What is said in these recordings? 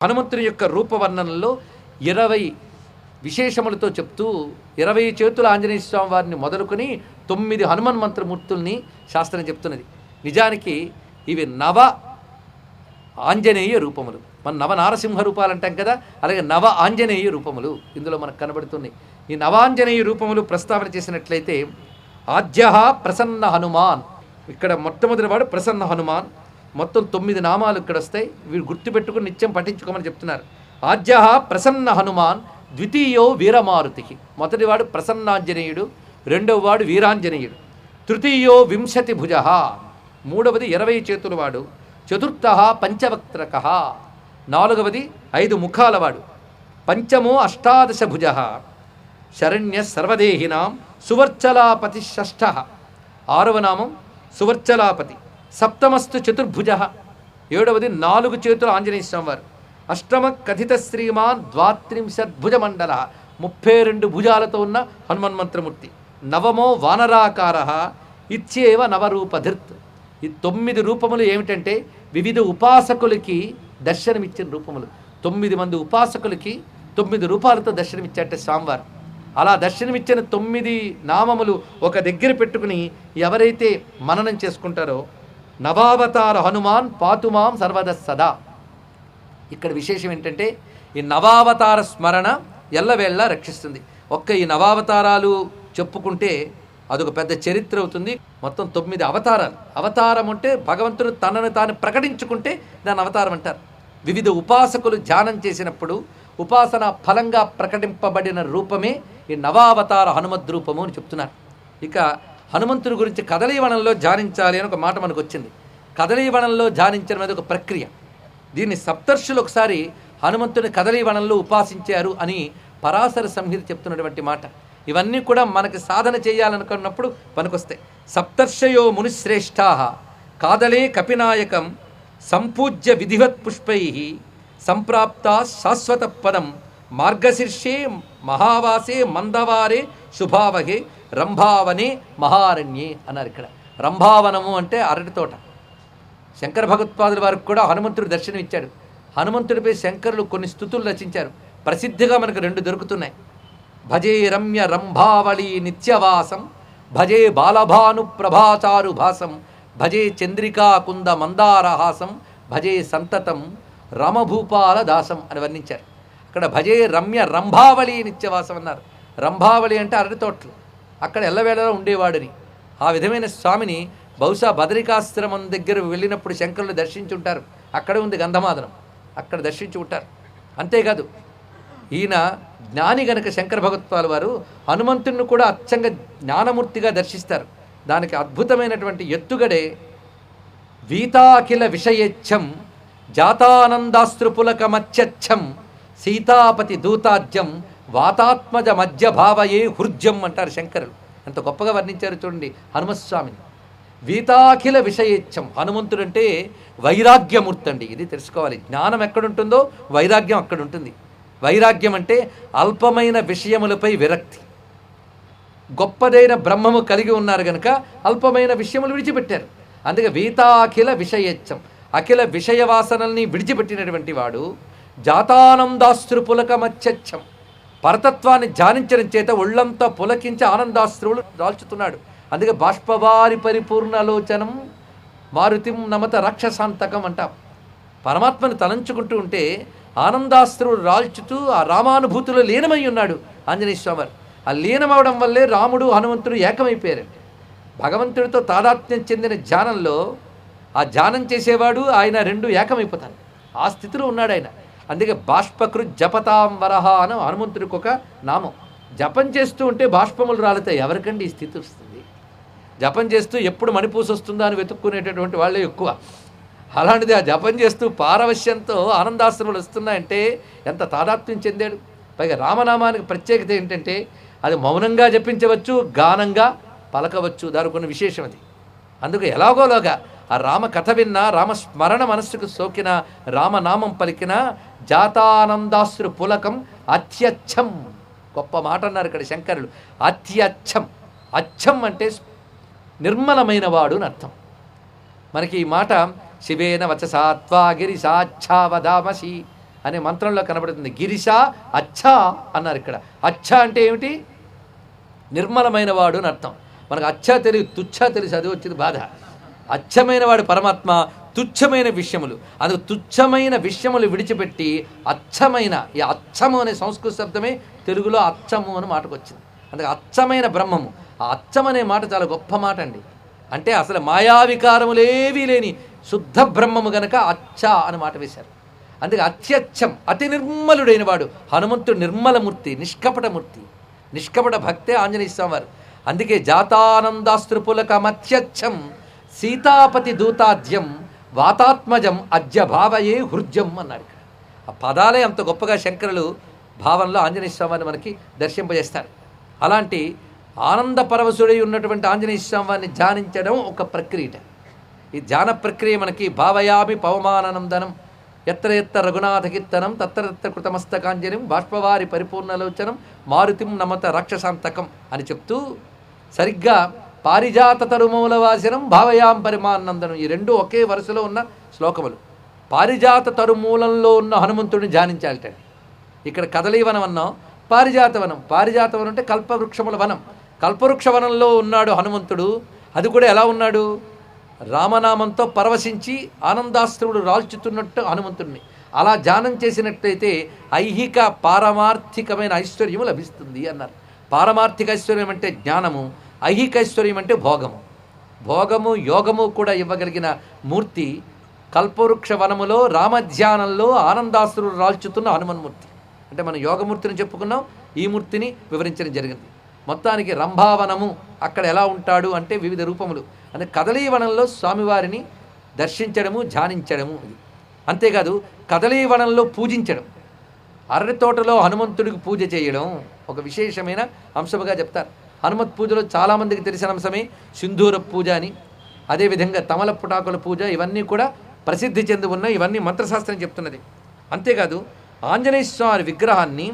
హనుమంతుని యొక్క రూపవర్ణనలో 20 విశేషములతో చెప్తూ 20 చేతుల ఆంజనేయ స్వామి వారిని మొదలుకొని 9 హనుమన్ మంత్రమూర్తుల్ని శాస్త్రం చెప్తున్నది. నిజానికి ఇవి నవ ఆంజనేయ రూపములు. మన నవనారసింహ రూపాలు అంటాం కదా, అలాగే నవ ఆంజనేయ రూపములు ఇందులో మనకు కనబడుతున్నాయి. ఈ నవాంజనేయ రూపములు ప్రస్తావన చేసినట్లయితే ఆద్య ప్రసన్న హనుమాన్, ఇక్కడ మొట్టమొదటి వాడు ప్రసన్న హనుమాన్. మొత్తం 9 నామాలు ఇక్కడ వస్తాయి. వీరు గుర్తుపెట్టుకుని నిత్యం పఠించుకోమని చెప్తున్నారు. ఆద్య ప్రసన్న హనుమాన్, ద్వితీయో వీరమారుతి, మొదటివాడు ప్రసన్నాంజనేయుడు, రెండవ వాడు వీరాంజనేయుడు. తృతీయో 20 భుజ, మూడవది 20 చేతుల వాడు. చతుర్థ పంచవక్త్రక, నాలుగవది 5 ముఖాలవాడు. పంచమో 18 భుజ, శరణ్య సర్వదేహినాం సువర్చలాపతి షష్ఠ, ఆరవ నామం సువర్చలాపతి. సప్తమస్తు చతుర్భుజ, ఏడవది 4 చేతుల ఆంజనేయ స్వామి వారు. అష్టమ కథిత శ్రీమాన్ 32 భుజమండల, 32 భుజాలతో ఉన్న హనుమన్ మంత్రమూర్తి. నవమో వానరాకార ఇత్యేవ నవరూపధృత్. ఈ 9 రూపములు ఏమిటంటే వివిధ ఉపాసకులకి దర్శనమిచ్చిన రూపములు. 9 మంది ఉపాసకులకి 9 రూపాలతో దర్శనమిచ్చాట స్వామివారు. అలా దర్శనమిచ్చిన 9 నామములు ఒక దగ్గర పెట్టుకుని ఎవరైతే మననం చేసుకుంటారో నవావతార హనుమాన్ పాతుమాం సర్వద సదా. ఇక్కడ విశేషం ఏంటంటే ఈ నవావతార స్మరణ ఎల్లవేళ్ళ రక్షిస్తుంది. ఒక్క ఈ నవావతారాలు చెప్పుకుంటే అదొక పెద్ద చరిత్ర అవుతుంది. మొత్తం 9 అవతారాలు. అవతారం అంటే భగవంతుడు తనను తాను ప్రకటించుకుంటే దాని అవతారం అంటారు. వివిధ ఉపాసకులు ధ్యానం చేసినప్పుడు ఉపాసన ఫలంగా ప్రకటింపబడిన రూపమే ఈ నవావతార హనుమద్రూపము అని చెప్తున్నారు. ఇక హనుమంతుడి గురించి కదలీవనంలో ధ్యానించాలి అని ఒక మాట మనకు వచ్చింది. కదలీవనంలో ధ్యానించడం అనేది ఒక ప్రక్రియ. దీన్ని సప్తర్షులు ఒకసారి హనుమంతుని కదలీవనంలో ఉపాసించారు అని పరాశర సంహిత చెప్తున్నటువంటి మాట. ఇవన్నీ కూడా మనకి సాధన చేయాలనుకున్నప్పుడు పనికొస్తాయి. సప్తర్షయో మునిశ్రేష్టా కాదలే కపినాయకం సంపూజ్య విధివత్ పుష్పై సంప్రాప్త శాశ్వత పదం మార్గశీర్షే మహావాసే మందవారే శుభావహే రంభావనే మహారణ్యే అన్నారు. ఇక్కడ రంభావనము అంటే అరటి తోట. శంకర భగవత్పాదుల వారికి కూడా హనుమంతుడు దర్శనం ఇచ్చాడు. హనుమంతుడిపై శంకరులు కొన్ని స్తుతులు రచించారు. ప్రసిద్ధిగా మనకు 2 దొరుకుతున్నాయి. భజే రమ్య రంభావళి నిత్యవాసం, భజే బాలభాను ప్రభాచారు భాసం, భజే చంద్రికా కుంద మందారహాసం, భజే సంతతం రమభూపాల దాసం అని వర్ణించారు. అక్కడ భజే రమ్య రంభావళి నిత్యవాసం అన్నారు. రంభావళి అంటే అరటి తోటలు, అక్కడ ఎల్లవేళలో ఉండేవాడని. ఆ విధమైన స్వామిని బహుశా బదరికాశ్రమం దగ్గర వెళ్ళినప్పుడు శంకరులు దర్శించుంటారు. అక్కడే ఉంది గంధమాదనం, అక్కడ దర్శించి ఉంటారు. అంతేకాదు ఈయన జ్ఞాని గనక శంకర భగవత్పాదుల వారు హనుమంతుడిని కూడా అచ్చంగా జ్ఞానమూర్తిగా దర్శిస్తారు. దానికి అద్భుతమైనటువంటి ఎత్తుగడే వీతాఖిల విషయేచ్ఛం జాతానందాస్త్రుపులకమత్యచ్చం సీతాపతి దూతాజ్యం వాతాత్మజ మధ్య భావయే హృద్యం అంటారు శంకరులు. ఎంత గొప్పగా వర్ణించారు చూడండి హనుమస్వామిని. వీతాఖిల విషయేచ్ఛం, హనుమంతుడంటే వైరాగ్యమూర్తి అండి. ఇది తెలుసుకోవాలి. జ్ఞానం ఎక్కడుంటుందో వైరాగ్యం అక్కడ ఉంటుంది. వైరాగ్యం అంటే అల్పమైన విషయములపై విరక్తి. గొప్పదైన బ్రహ్మము కలిగి ఉన్నారు కనుక అల్పమైన విషయములు విడిచిపెట్టారు. అందుకే వీతాఖిల విషయేచ్ఛం, అఖిల విషయవాసనల్ని విడిచిపెట్టినటువంటి వాడు. జాతానందాశ్రు పులకమత్యచ్చం, పరతత్వాన్ని ధ్యానించడం చేత ఒళ్ళంతా పులకించి ఆనందాశ్రువులు దాల్చుతున్నాడు. అందుకే బాష్పవారి పరిపూర్ణలోచనం మారుతిం నమత రాక్షసాంతకం అంటాం. పరమాత్మను తలంచుకుంటూ ఉంటే ఆనందాశ్రువులు రాల్చుతూ ఆ రామానుభూతిలో లీనమై ఉన్నాడు ఆంజనేయ స్వామి. ఆ లీనమవడం వల్లే రాముడు హనుమంతుడు ఏకమైపోయారండి. భగవంతుడితో తాదాత్మ్యం చెందిన ధ్యానంలో ఆ ధ్యానం చేసేవాడు ఆయన 2 ఏకమైపోతారు. ఆ స్థితిలో ఉన్నాడు ఆయన. అందుకే బాష్పకృ జపతాం వరహ అని హనుమంతుడికి ఒక నామం. జపం చేస్తూ ఉంటే బాష్పములు రాలుతాయి. ఎవరికండి ఈ స్థితి వస్తుంది? జపం చేస్తూ ఎప్పుడు మణిపూస వస్తుందా అని వెతుక్కునేటటువంటి వాళ్ళే ఎక్కువ. అలాంటిది ఆ జపం చేస్తూ పారవశ్యంతో ఆనందాశ్రములు వస్తున్నాయంటే ఎంత తాదాత్మ్యం చెందాడు. పైగా రామనామానికి ప్రత్యేకత ఏంటంటే అది మౌనంగా జపించవచ్చు, గానంగా పలకవచ్చు. దానికి కొన్ని విశేషం అది. అందుకు ఎలాగోలాగా ఆ రామ కథ విన్నా, రామస్మరణ మనస్సుకు సోకిన, రామనామం పలికిన జాతానందాశ్రు పులకం అత్యచ్చం. గొప్ప మాట అన్నారు ఇక్కడ శంకరులు. అత్యచ్చం, అచ్చం అంటే నిర్మలమైన వాడు అని అర్థం. మనకి ఈ మాట శివేన వచసాత్వా గిరిశాచ్ఛావదామసి అనే మంత్రంలో కనబడుతుంది. గిరిశ అచ్చా అన్నారు ఇక్కడ. అచ్చా అంటే ఏమిటి? నిర్మలమైన వాడు అని అర్థం. మనకు అచ్చా తెలియదు, తుచ్చా తెలుసు, అది వచ్చింది బాధ. అచ్చమైన వాడు పరమాత్మ, తుచ్చమైన విషయములు. అందుకు తుచ్చమైన విషయములు విడిచిపెట్టి అచ్చమైన, ఈ అచ్చము అనే సంస్కృత శబ్దమే తెలుగులో అచ్చము అని మాటకు వచ్చింది. అందుకే అచ్చమైన బ్రహ్మము. ఆ అచ్చం అనే మాట చాలా గొప్ప మాట అండి. అంటే అసలు మాయావికారములేవీ లేని శుద్ధ బ్రహ్మము గనక అచ్చ అని మాట వేశారు. అందుకే అత్యచ్చం, అతి నిర్మలుడైన వాడు హనుమంతుడు. నిర్మలమూర్తి, నిష్కపటమూర్తి, నిష్కపట భక్తే ఆంజనేయ స్వామి వారు. అందుకే జాతానందాస్త్రుపులకమత్యచ్చం సీతాపతి దూతాద్యం వాతాత్మజం అద్య భావయే హృద్యం అన్నాడు ఇక్కడ. ఆ పదాలే అంత గొప్పగా శంకరులు భావంలో ఆంజనేయ స్వామిని మనకి దర్శింపజేస్తారు. అలాంటి ఆనంద పరవశుడై ఉన్నటువంటి ఆంజనేయ స్వామిని ధ్యానించడం ఒక ప్రక్రియ. ఈ ధ్యాన ప్రక్రియ మనకి భావయామి పవమానందనం ఎత్ర ఎత్త రఘునాథ కీర్తనం తత్ర తత్ర కృతమస్తకాంజలిం బాష్పవారి పరిపూర్ణలోచనం మారుతిం నమత రాక్షసాంతకం అని చెప్తూ సరిగ్గా పారిజాత తరుమూలవాసనం భావయాం పరిమానందనం, ఈ రెండు ఒకే వరుసలో ఉన్న శ్లోకములు. పారిజాత తరుమూలంలో ఉన్న హనుమంతుడిని ధ్యానించాలట. ఇక్కడ కదలీవనం అన్నాం, పారిజాతవనం. పారిజాతవనం అంటే కల్పవృక్షముల వనం. కల్పవృక్ష వనంలో ఉన్నాడు హనుమంతుడు. అది కూడా ఎలా ఉన్నాడు? రామనామంతో పరవశించి ఆనందాస్త్రుడు రాల్చుతున్నట్టు హనుమంతుడిని అలా ధ్యానం చేసినట్లయితే ఐహిక పారమార్థికమైన ఐశ్వర్యము లభిస్తుంది అన్నారు. పారమార్థిక ఐశ్వర్యం అంటే జ్ఞానము, ఐహిక ఐశ్వర్యం అంటే భోగము. భోగము యోగము కూడా ఇవ్వగలిగిన మూర్తి కల్పవృక్ష వనములో రామధ్యానంలో ఆనందాస్త్రుడు రాల్చుతున్న హనుమన్మూర్తి. అంటే మనం యోగమూర్తిని చెప్పుకున్నాం, ఈ మూర్తిని వివరించడం జరిగింది. మొత్తానికి రంభావనము అక్కడ ఎలా ఉంటాడు అంటే వివిధ రూపములు. అంటే కదలీవనంలో స్వామివారిని దర్శించడము, ధ్యానించడము. అంతేకాదు కదలీవనంలో పూజించడం, అరటి తోటలో హనుమంతుడికి పూజ చేయడం ఒక విశేషమైన అంశముగా చెప్తారు. హనుమత్ పూజలో చాలామందికి తెలిసిన అంశమే సింధూర పూజ అని, అదేవిధంగా తమలపుటాకుల పూజ, ఇవన్నీ కూడా ప్రసిద్ధి చెంది ఉన్నాయి. ఇవన్నీ మంత్రశాస్త్రం చెప్తున్నది. అంతేకాదు ఆంజనేయ స్వామి విగ్రహాన్ని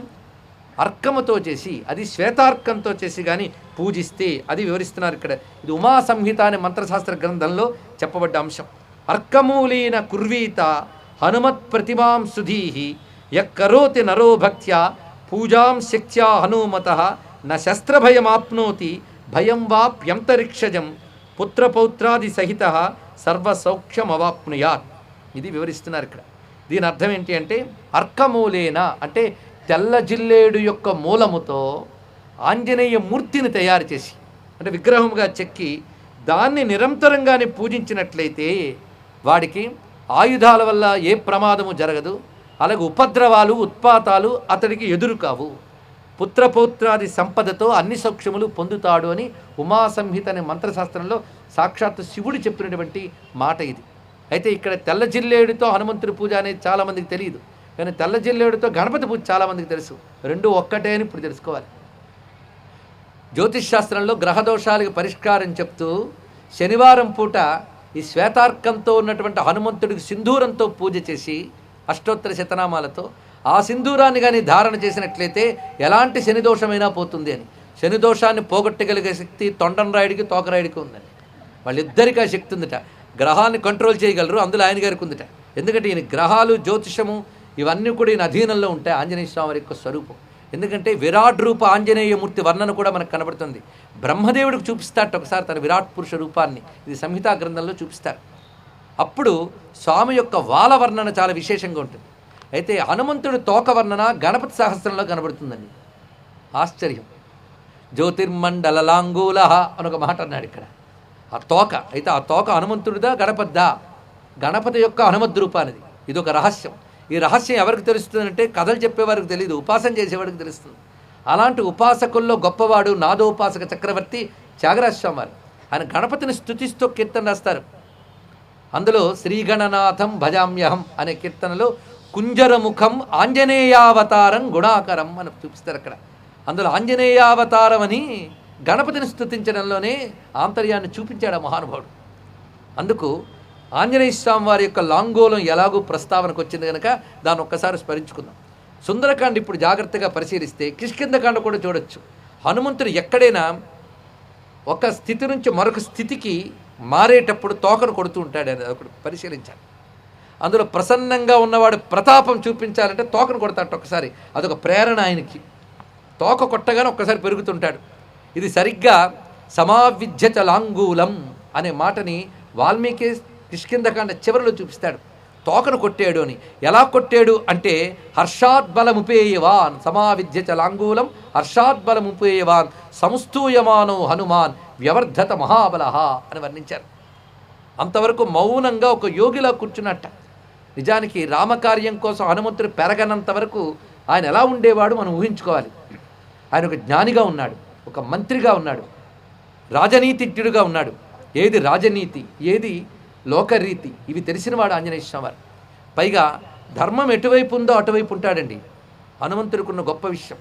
అర్కముతో చేసి, అది శ్వేతార్కంతో చేసి కానీ పూజిస్తే అది వివరిస్తున్నారు ఇక్కడ. ఇది ఉమా సంహిత అనే మంత్రశాస్త్ర గ్రంథంలో చెప్పబడ్డ అంశం. అర్కమూలీన కుర్వీత హనుమత్ ప్రతిమాం సుధీహి యక్కరోతి నరో భక్త్యా పూజాం శక్త్యా హనుమత న శస్త్రభయమాప్నోతి భయం వాప్యంతరిక్షజం పుత్రపౌత్రాది సహిత సర్వసౌఖ్యమవాప్నుయాత్. ఇది వివరిస్తున్నారు ఇక్కడ. దీని అర్థం ఏంటి అంటే అర్కమూలేన అంటే తెల్ల జిల్లేడు యొక్క మూలముతో ఆంజనేయ మూర్తిని తయారు చేసి, అంటే విగ్రహముగా చెక్కి దాన్ని నిరంతరంగానే పూజించినట్లయితే వాడికి ఆయుధాల వల్ల ఏ ప్రమాదము జరగదు, అలాగే ఉపద్రవాలు ఉత్పాతాలు అతడికి ఎదురు కావు, పుత్రపౌత్రాది సంపదతో అన్ని సౌఖ్యములు పొందుతాడు అని ఉమా సంహిత అనే మంత్రశాస్త్రంలో సాక్షాత్తు శివుడు చెప్పినటువంటి మాట ఇది. అయితే ఇక్కడ తెల్ల జిల్లేడుతో హనుమంతుడి పూజ అనేది చాలామందికి తెలియదు, కానీ తెల్ల జిల్లేడుతో గణపతి పూజ చాలామందికి తెలుసు. రెండు ఒక్కటే అని ఇప్పుడు తెలుసుకోవాలి. జ్యోతిష్ శాస్త్రంలో గ్రహదోషాలకు పరిష్కారం చెప్తూ శనివారం పూట ఈ శ్వేతార్కంతో ఉన్నటువంటి హనుమంతుడికి సింధూరంతో పూజ చేసి అష్టోత్తర శతనామాలతో ఆ సింధూరాన్ని కానీ ధారణ చేసినట్లయితే ఎలాంటి శనిదోషమైనా పోతుంది అని. శనిదోషాన్ని పోగొట్టగలిగే శక్తి తొండంరాయుడికి తోకరాయుడికి ఉందని, వాళ్ళిద్దరికీ ఆ శక్తి ఉందట. గ్రహాన్ని కంట్రోల్ చేయగలరు, అందులో ఆయన గారికి ఉందట. ఎందుకంటే ఈయన గ్రహాలు జ్యోతిషము ఇవన్నీ కూడా ఈయన అధీనంలో ఉంటాయి, ఆంజనేయ స్వామి యొక్క స్వరూపం. ఎందుకంటే విరాట్ రూప ఆంజనేయమూర్తి వర్ణన కూడా మనకు కనబడుతుంది. బ్రహ్మదేవుడికి చూపిస్తారట ఒకసారి తన విరాట్ పురుష రూపాన్ని, ఇది సంహితా గ్రంథంలో చూపిస్తారు. అప్పుడు స్వామి యొక్క వాల వర్ణన చాలా విశేషంగా ఉంటుంది. అయితే హనుమంతుడి తోక వర్ణన గణపతి సహస్రంలో కనబడుతుందండి. ఆశ్చర్యం. జ్యోతిర్మండలలాంగూల అని ఒక మాట అన్నాడు ఇక్కడ. ఆ తోక అయితే ఆ తోక హనుమంతుడిదా గణపతిదా? గణపతి యొక్క హనుమద్ రూపానిది. ఇది ఒక రహస్యం. ఈ రహస్యం ఎవరికి తెలుస్తుందంటే కథలు చెప్పేవారికి తెలియదు, ఉపాసన చేసేవాడికి తెలుస్తుంది. అలాంటి ఉపాసకుల్లో గొప్పవాడు నాదోపాసక చక్రవర్తి త్యాగరాజ స్వామి వారు. ఆయన గణపతిని స్తుతిస్తూ కీర్తన రాస్తారు. అందులో శ్రీగణనాథం భజామ్యహం అనే కీర్తనలో కుంజరముఖం ఆంజనేయావతారం గుణాకరం అని చూపిస్తారు అక్కడ. అందులో ఆంజనేయావతారం అని గణపతిని స్తుతించడంలోనే ఆంతర్యాన్ని చూపించాడు ఆ మహానుభావుడు. అందుకు ఆంజనేయ స్వామి వారి యొక్క లాంగోలం ఎలాగూ ప్రస్తావనకు వచ్చింది కనుక దాన్ని ఒక్కసారి స్మరించుకుందాం. సుందరకాండ ఇప్పుడు జాగ్రత్తగా పరిశీలిస్తే కిష్కింధకాండ కూడా చూడొచ్చు. హనుమంతుడు ఎక్కడైనా ఒక స్థితి నుంచి మరొక స్థితికి మారేటప్పుడు తోకను కొడుతూ ఉంటాడు అని ఒకటి పరిశీలించాలి. అందులో ప్రసన్నంగా ఉన్నవాడు ప్రతాపం చూపించాలంటే తోకను కొడతాడు ఒక్కసారి. అదొక ప్రేరణ ఆయనకి. తోక కొట్టగానే ఒక్కసారి పెరుగుతుంటాడు. ఇది సరిగ్గా సమావిద్యత లాంగూలం అనే మాటని వాల్మీకి కిష్కింధకాండ చివరిలో చూపిస్తాడు. తోకను కొట్టాడు అని. ఎలా కొట్టాడు అంటే హర్షాద్బలముపేయవాన్, సమావిద్యత లాంగూలం హర్షాద్బలముపేయవాన్ సంస్తూయమానో హనుమాన్ వ్యవర్ధత మహాబలహ అని వర్ణించారు. అంతవరకు మౌనంగా ఒక యోగిలా కూర్చున్నట్ట. నిజానికి రామకార్యం కోసం హనుమంతుడు పెరగనంత వరకు ఆయన ఎలా ఉండేవాడు మనం ఊహించుకోవాలి. ఆయన ఒక జ్ఞానిగా ఉన్నాడు, ఒక మంత్రిగా ఉన్నాడు, రాజనీతిజ్ఞుడిగా ఉన్నాడు. ఏది రాజనీతి, ఏది లోకరీతి, ఇవి తెలిసినవాడు ఆంజనేయ స్వామి వారు. పైగా ధర్మం ఎటువైపు ఉందో అటువైపు ఉంటాడండి. హనుమంతుడికున్న గొప్ప విషయం.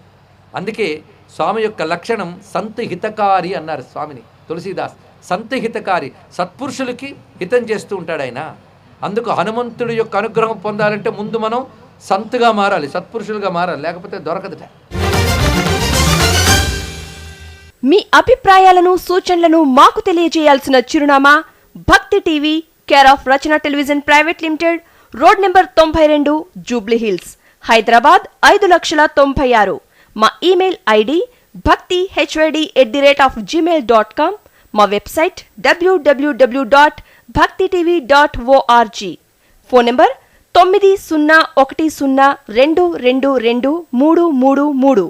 అందుకే స్వామి యొక్క లక్షణం సంత్ హితకారి అన్నారు స్వామిని తులసీదాస్. సంత్ హితకారి, సత్పురుషులకి హితం చేస్తూ ఉంటాడు ఆయన. అందుకు హనుమంతుడి యొక్క అనుగ్రహం పొందాలంటే ముందు మనం సంతుగా మారాలి, సత్పురుషులుగా మారాలి, లేకపోతే దొరకదుట. మీ అభిప్రాయాలను సూచనలను మాకు తెలియజేయాల్సిన చిరునామా భక్తి TV, care of Rachana television private limited, road number 92, Jubilee hills, Hyderabad 5,96,000. మా ఇమెయిల్ ఐడి bhaktihyd@gmail.com. మా వెబ్సైట్ www.bhaktitv.org. Phone number 901012223333.